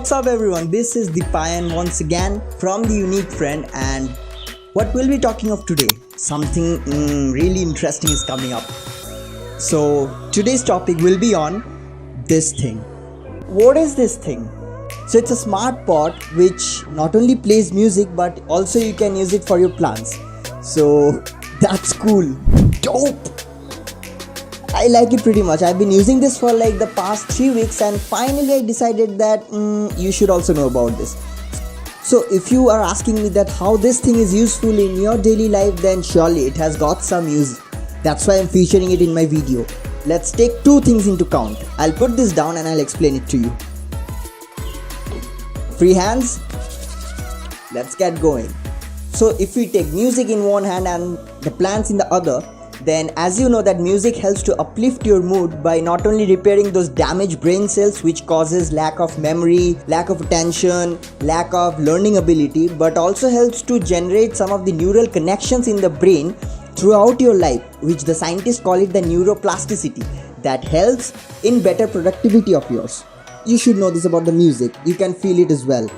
What's up everyone, this is Deepayan once again from The Unique Friend, and what we'll be talking of today, something really interesting is coming up. So today's topic will be on this thing. What is this thing? So it's a smart pot which not only plays music but also you can use it for your plants. So that's cool, dope. I like it pretty much. I've been using this for like the past 3 weeks and finally I decided that you should also know about this. So if you are asking me that how this thing is useful in your daily life, then surely it has got some use. That's why I'm featuring it in my video. Let's take two things into count. I'll put this down and I'll explain it to you. Free hands? Let's get going. So if we take music in one hand and the plants in the other, then as you know that music helps to uplift your mood by not only repairing those damaged brain cells which causes lack of memory, lack of attention, lack of learning ability, but also helps to generate some of the neural connections in the brain throughout your life, which the scientists call it the neuroplasticity, that helps in better productivity of yours. You should know this about the music, you can feel it as well.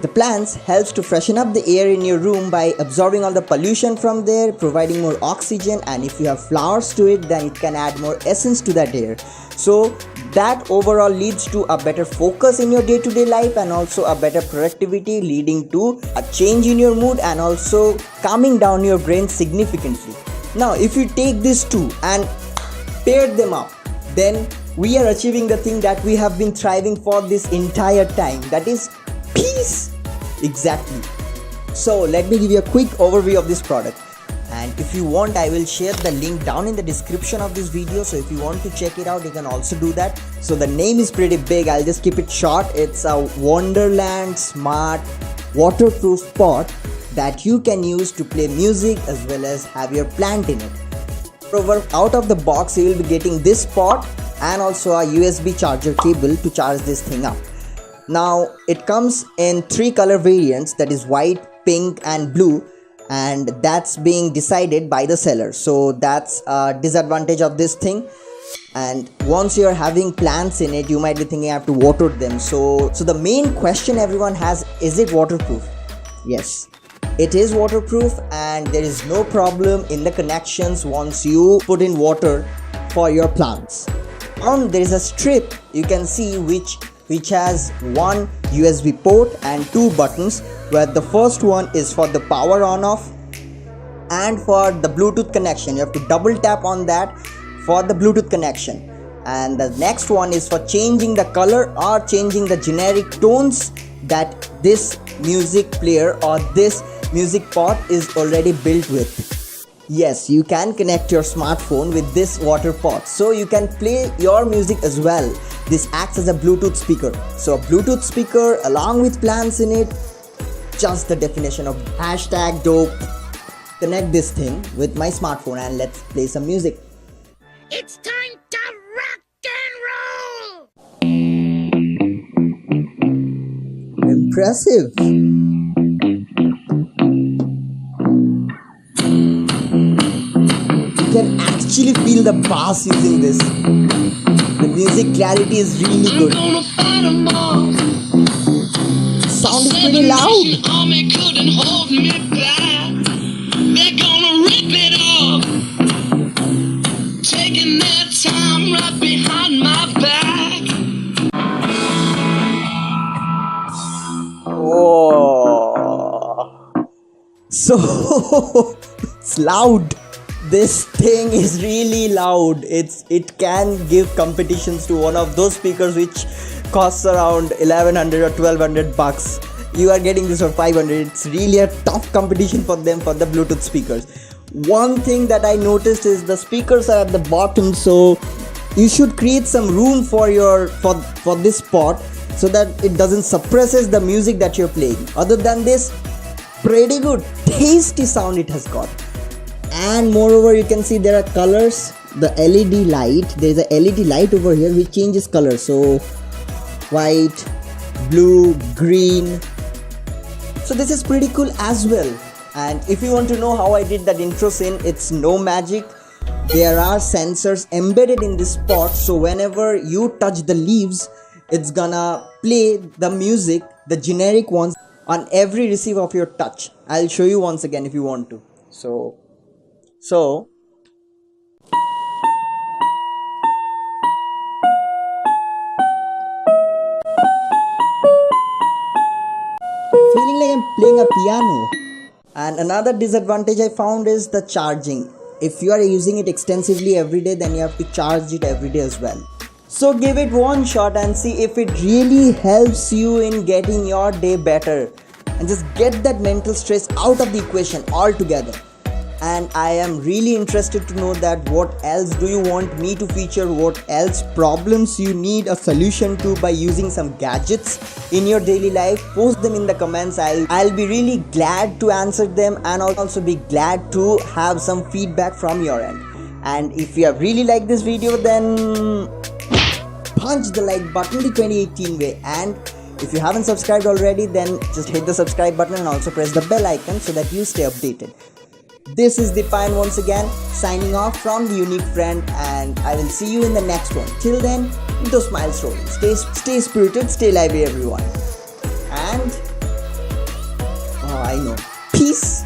The plants helps to freshen up the air in your room by absorbing all the pollution from there, providing more oxygen, and if you have flowers to it, then it can add more essence to that air. So that overall leads to a better focus in your day-to-day life and also a better productivity, leading to a change in your mood and also calming down your brain significantly. Now if you take these two and pair them up, then we are achieving the thing that we have been striving for this entire time, that is peace. Exactly. So let me give you a quick overview of this product, and if you want I will share the link down in the description of this video, so if you want to check it out you can also do that. So the name is pretty big, I'll just keep it short. It's a Wonderland Smart Waterproof Pot that you can use to play music as well as have your plant in it. Out of the box you will be getting this pot and also a USB charger cable to charge this thing up. Now it comes in 3 color variants, that is white, pink and blue, and that's being decided by the seller. So that's a disadvantage of this thing. And once you're having plants in it, you might be thinking I have to water them. So the main question everyone has, is it waterproof? Yes, it is waterproof and there is no problem in the connections once you put in water for your plants. There is a strip you can see which has one USB port and 2 buttons, where the first one is for the power on off and for the Bluetooth connection. You have to double tap on that for the Bluetooth connection, and the next one is for changing the color or changing the generic tones that this music player or this music pot is already built with. Yes, you can connect your smartphone with this water pot, so you can play your music as well. This acts as a Bluetooth speaker. So a Bluetooth speaker along with plants in it, just the definition of #dope. Connect this thing with my smartphone and let's play some music. It's time to rock and roll! Impressive. You can actually feel the bass using this. The music clarity is really good. Sound is pretty loud. They're gonna rip it off, taking their time right behind my back. Oh. So it's loud. This thing is really loud. It can give competitions to one of those speakers which costs around 1100 or 1200 bucks. You are getting this for 500. It's really a tough competition for them for the Bluetooth speakers. One thing that I noticed is the speakers are at the bottom, so you should create some room for this pot so that it doesn't suppresses the music that you're playing. Other than this, pretty good, tasty sound it has got. And moreover you can see there are colors. The LED light, there is a LED light over here which changes color, so white, blue, green. So this is pretty cool as well. And if you want to know how I did that intro scene, it's no magic. There are sensors embedded in this pot, so whenever you touch the leaves, it's gonna play the music, the generic ones, on every receive of your touch. I'll show you once again if you want to. So feeling like I'm playing a piano. And another disadvantage I found is the charging. If you are using it extensively every day, then you have to charge it every day as well. So give it one shot and see if it really helps you in getting your day better, and just get that mental stress out of the equation altogether. And I am really interested to know that what else do you want me to feature, what else problems you need a solution to by using some gadgets in your daily life. Post them in the comments. I'll be really glad to answer them, and I'll also be glad to have some feedback from your end. And if you have really liked this video, then punch the like button the 2018 way. And if you haven't subscribed already, then just hit the subscribe button and also press the bell icon so that you stay updated. This is Defiant once again, signing off from the Unique Friend, and I will see you in the next one. Till then, do smile slowly. Stay spirited, stay lively everyone. And I know. Peace.